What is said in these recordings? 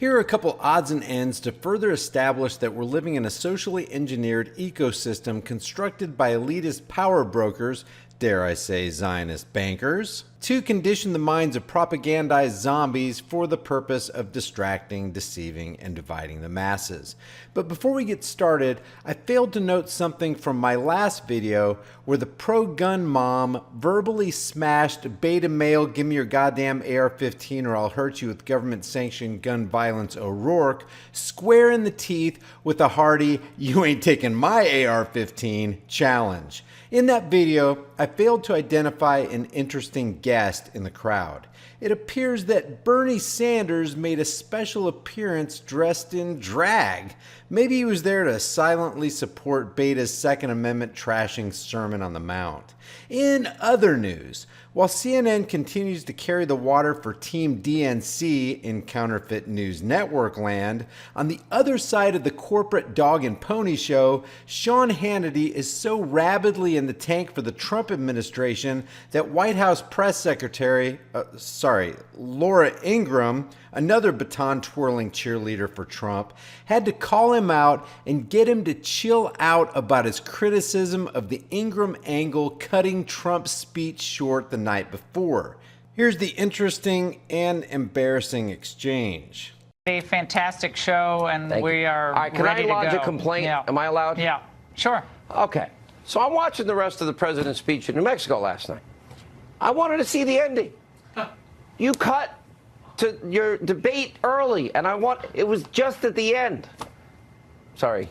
Here are a couple odds and ends to further establish that we're living in a socially engineered ecosystem constructed by elitist power brokers, dare I say Zionist bankers, to condition the minds of propagandized zombies for the purpose of distracting, deceiving, and dividing the masses. But before we get started, I failed to note something from my last video where the pro-gun mom verbally smashed beta male give me your goddamn AR-15 or I'll hurt you with government-sanctioned gun violence O'Rourke square in the teeth with a hearty you ain't taking my AR-15 challenge. In that video, I failed to identify an interesting guest in the crowd. It appears that Bernie Sanders made a special appearance dressed in drag. Maybe he was there to silently support Beta's Second Amendment trashing Sermon on the Mount. In other news, while CNN continues to carry the water for Team DNC in counterfeit news network land, on the other side of the corporate dog and pony show, Sean Hannity is so rabidly in the tank for the Trump administration that White House Press Secretary, Laura Ingraham, another baton-twirling cheerleader for Trump, had to call him out and get him to chill out about his criticism of the Ingraham angle cutting Trump's speech short the night before. Here's the interesting and embarrassing exchange. A fantastic show, and we are ready to go. Can I lodge a complaint? Yeah. Am I allowed? Yeah, sure. Okay. So I'm watching the rest of the president's speech in New Mexico last night. I wanted to see the ending. You cut to your debate early, and it was just at the end. Sorry.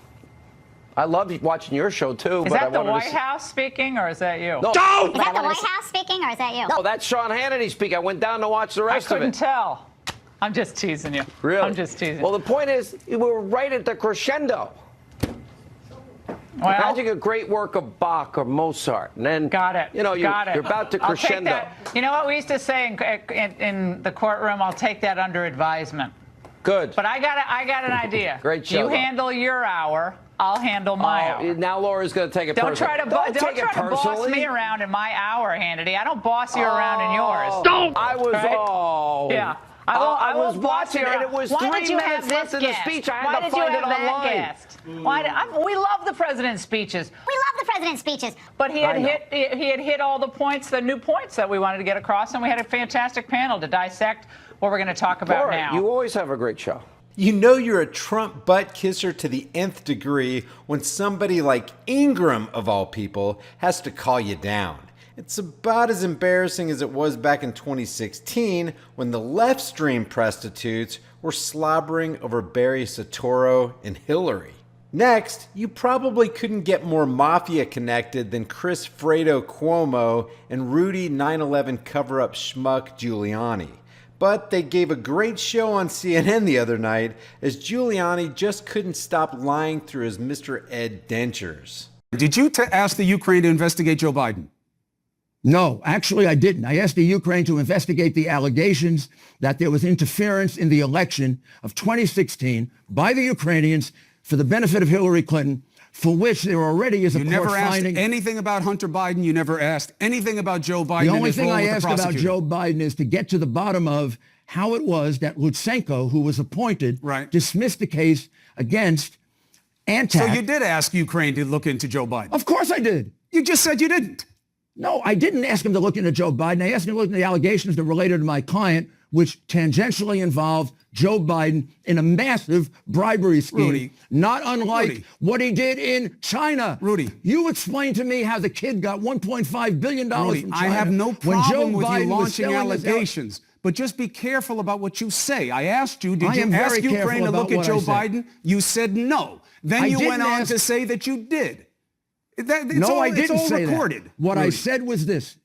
I love watching your show, too. Is that the White House speaking, or is that you? No. Is that the White House speaking, or is that you? No, that's Sean Hannity speaking. I went down to watch the rest of it. I couldn't tell. I'm just teasing you. Really? I'm just teasing. Well, the point is, we were right at the crescendo. Well, imagine a great work of Bach or Mozart, and then you're about to crescendo. I'll take that. You know what we used to say in the courtroom? I'll take that under advisement. Good. But I got an idea. Great show. You handle your hour. I'll handle my hour. Now Laura's going to take it personally. Don't try to boss me around in my hour, Hannity. I don't boss you around in yours. Don't. I was Yeah. I was watching, and it was 3 minutes left in the speech. I had to find it online. We love the president's speeches. We love the president's speeches. But he had hit all the points, the new points that we wanted to get across, and we had a fantastic panel to dissect what we're going to talk about now. You always have a great show. You know you're a Trump butt kisser to the nth degree when somebody like Ingraham, of all people, has to call you down. It's about as embarrassing as it was back in 2016 when the left stream prostitutes were slobbering over Barry Soetoro and Hillary. Next, you probably couldn't get more mafia connected than Chris Fredo Cuomo and Rudy 9/11 cover-up schmuck Giuliani. But they gave a great show on CNN the other night as Giuliani just couldn't stop lying through his Mr. Ed dentures. Did you ask the Ukraine to investigate Joe Biden? No, actually I didn't. I asked the Ukraine to investigate the allegations that there was interference in the election of 2016 by the Ukrainians for the benefit of Hillary Clinton, for which there already is a court finding. You never asked anything about Hunter Biden. You never asked anything about Joe Biden. The only thing I asked about Joe Biden is to get to the bottom of how it was that Lutsenko, who was appointed, dismissed the case against Antak. So you did ask Ukraine to look into Joe Biden? Of course I did. You just said you didn't. No, I didn't ask him to look into Joe Biden. I asked him to look into the allegations that related to my client, which tangentially involved Joe Biden in a massive bribery scheme, Rudy, not unlike what he did in China. Rudy, you explained to me how the kid got $1.5 billion Rudy, from China. I have no problem with you launching allegations, but just be careful about what you say. I asked you, did you ask Ukraine to look at Joe Biden? You said no. Then you went on to say that you did. I didn't say recorded. That. What I said was this.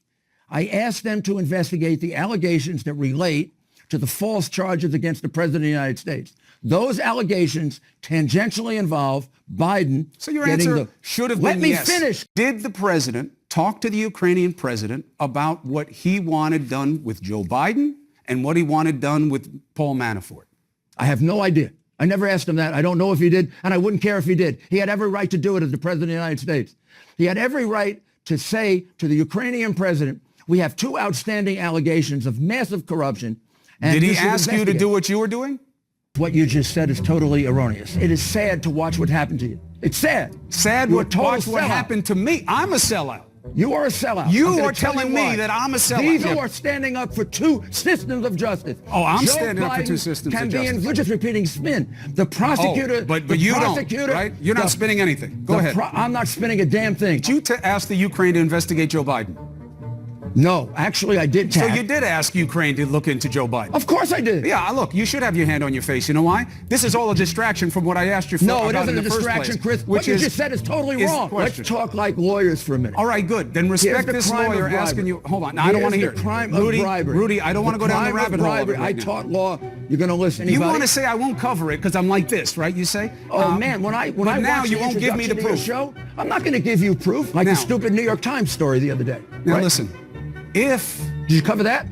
I asked them to investigate the allegations that relate to the false charges against the President of the United States. Those allegations tangentially involve Biden. So your answer should have been yes. Let me finish. Did the president talk to the Ukrainian president about what he wanted done with Joe Biden and what he wanted done with Paul Manafort? I have no idea. I never asked him that. I don't know if he did, and I wouldn't care if he did. He had every right to do it as the President of the United States. He had every right to say to the Ukrainian president, we have 2 outstanding allegations of massive corruption. And did he ask you to do what you were doing? What you just said is totally erroneous. It is sad to watch what happened to you. It's sad. Sad You're a what total watch what sellout. happened to me. I'm a sellout. You are a sellout. You I'm gonna are tell telling you me why. that I'm a sellout. These Yeah. who are standing up for two systems of justice. Oh, I'm Joe standing up for Biden two systems of can justice. We're just repeating spin. The prosecutor. Oh, but the you prosecutor, don't, right? You're not spinning anything. Go ahead. I'm not spinning a damn thing. Did you ask the Ukraine to investigate Joe Biden? No, actually, I did. So you did ask Ukraine to look into Joe Biden? Of course I did. Yeah, look, you should have your hand on your face. You know why? This is all a distraction from what I asked you for. No, it about isn't in a the first distraction, place, Chris. Which What you just said is totally is wrong. the Let's question. talk like lawyers for a minute. All right, good. Then respect Here's the this crime of lawyer bribery. asking you. Hold on. No, I don't want to hear The it. crime Rudy, of bribery. Rudy, I don't want to go down the crime of rabbit hole. of it bribery. right I now. taught law. You're going to listen. You Anybody? want to say I won't cover it because I'm like this, right? You say? Oh man, when I but now watch you the won't give me the introduction to your proof. show, I'm not going to give you proof like Now- the stupid New York Times story the other day. Now right? listen, if Did you cover that?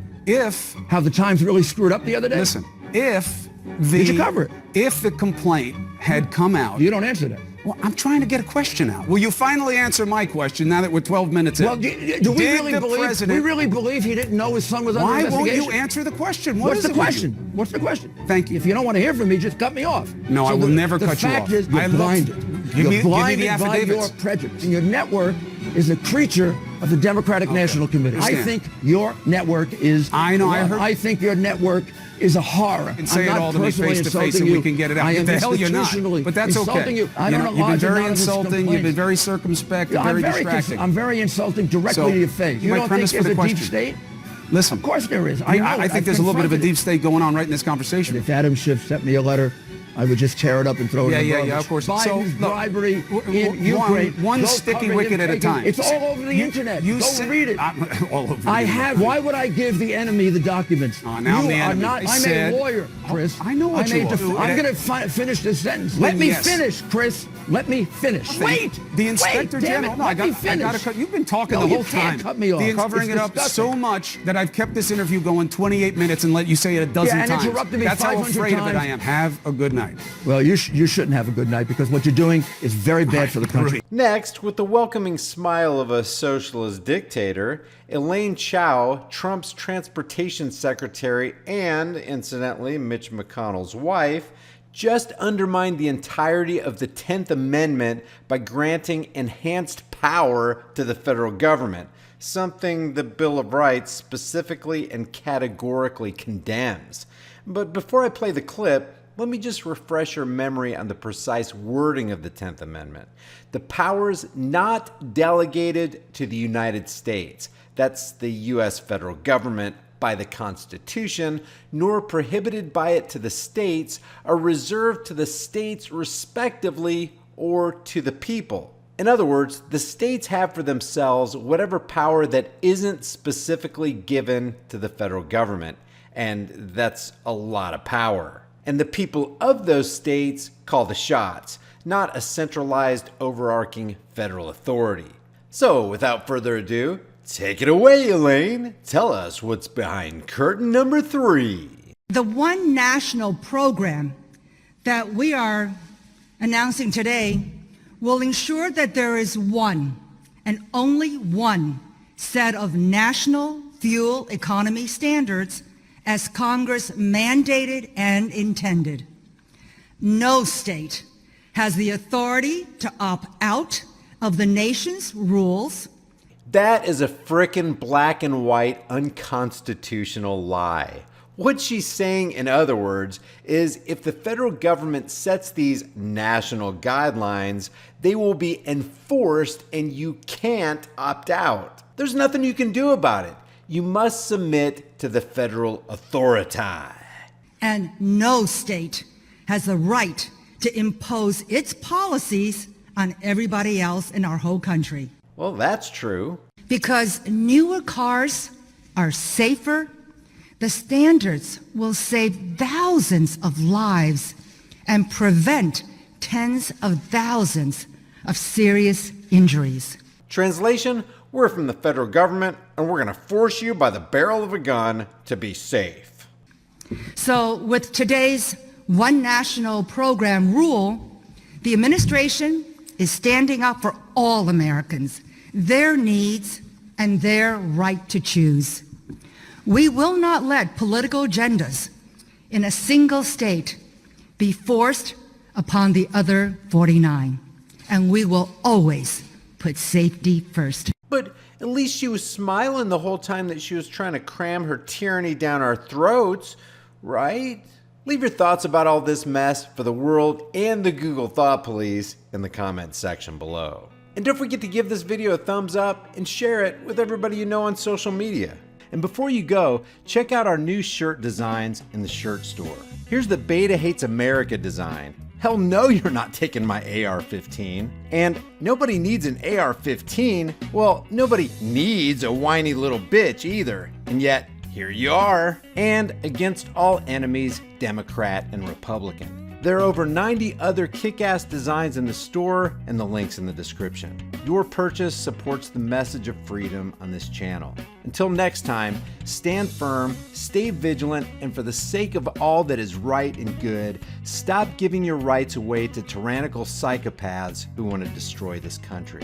How the Times really screwed up the other day? listen, if the Did you cover it? If the complaint had come out, You don't answer that. well, I'm trying to get a question out. Will you finally answer my question now that we're 12 minutes in? Well, do we really believe he didn't know his son was under Why won't investigation? you answer the question? What What's is the it with you? question? What's the question? Thank you. If you don't want to hear from me, just cut me off. No, I will never the cut you fact off. is, you're I looked- blinded. Give me You're the blinded by affidavits. your prejudice. And your network is a creature of the Democratic National Committee. I Understand. think your network is. I know, I wrong. heard- I think your network is a horror. And say I'm it not all to me personally face to face insulting and we you. can get it out. I am The hell you're not. institutionally But that's insulting okay. you. I don't know. You've been very insulting. You've been very circumspect and very distracting. I'm very insulting directly So, to your face. You my don't think premise for there's the a deep question. state? Listen. Of course there is. I know. think I've there's a little bit of a confronted deep state going on right in this it. conversation. If Adam Schiff sent me a letter, I would just tear it up and throw it in the Yeah, garbage. of course. Biden's So, look, bribery in one Ukraine. Go sticky cover him wicket at a taking- time. It's all over the internet. Go read it. All over the I internet. have. Why would I give the enemy the documents? Oh, now I'm you the are enemy. not. I I'm said- a lawyer, Chris. I know what you are. I'm going to finish this sentence. Let me Yes. finish, Chris. Let me finish. Wait. The Inspector Wait, damn General. It. No, Let me I finish. got to cut. You've been talking No, the whole you can't time. cut me off. Covering It's it up disgusting. so much that I've kept this interview going 28 minutes and let you say it a dozen and times. interrupted me That's how 500 afraid of it times. I am. Have a good night. Well, you shouldn't have a good night because what you're doing is very bad for the country. Next, with the welcoming smile of a socialist dictator, Elaine Chao, Trump's transportation secretary and, incidentally, Mitch McConnell's wife, just undermined the entirety of the 10th Amendment by granting enhanced power to the federal government, something the Bill of Rights specifically and categorically condemns. But before I play the clip, let me just refresh your memory on the precise wording of the 10th Amendment. The powers not delegated to the United States, that's the U.S. federal government, by the Constitution, nor prohibited by it to the states, are reserved to the states respectively or to the people. In other words, the states have for themselves whatever power that isn't specifically given to the federal government, and that's a lot of power. And the people of those states call the shots, not a centralized, overarching federal authority. So, without further ado, take it away, Elaine. Tell us what's behind curtain number 3. The one national program that we are announcing today will ensure that there is one and only one set of national fuel economy standards as Congress mandated and intended. No state has the authority to opt out of the nation's rules. That is a frickin' black and white unconstitutional lie. What she's saying, in other words, is if the federal government sets these national guidelines, they will be enforced and you can't opt out. There's nothing you can do about it. You must submit to the federal authority. And no state has the right to impose its policies on everybody else in our whole country. Well, that's true. Because newer cars are safer, the standards will save thousands of lives and prevent tens of thousands of serious injuries. Translation, we're from the federal government and we're going to force you by the barrel of a gun to be safe. So with today's One National Program rule, the administration is standing up for all Americans, their needs, and their right to choose. We will not let political agendas in a single state be forced upon the other 49. And we will always put safety first. But at least she was smiling the whole time that she was trying to cram her tyranny down our throats, right? Leave your thoughts about all this mess for the world and the Google Thought Police in the comments section below. And don't forget to give this video a thumbs up and share it with everybody you know on social media. And before you go, check out our new shirt designs in the shirt store. Here's the Beta Hates America design. Hell no, you're not taking my AR-15. And nobody needs an AR-15. Well, nobody needs a whiny little bitch either. And yet, here you are. And against all enemies, Democrat and Republican. There are over 90 other kick-ass designs in the store and the links in the description. Your purchase supports the message of freedom on this channel. Until next time, stand firm, stay vigilant, and for the sake of all that is right and good, stop giving your rights away to tyrannical psychopaths who want to destroy this country.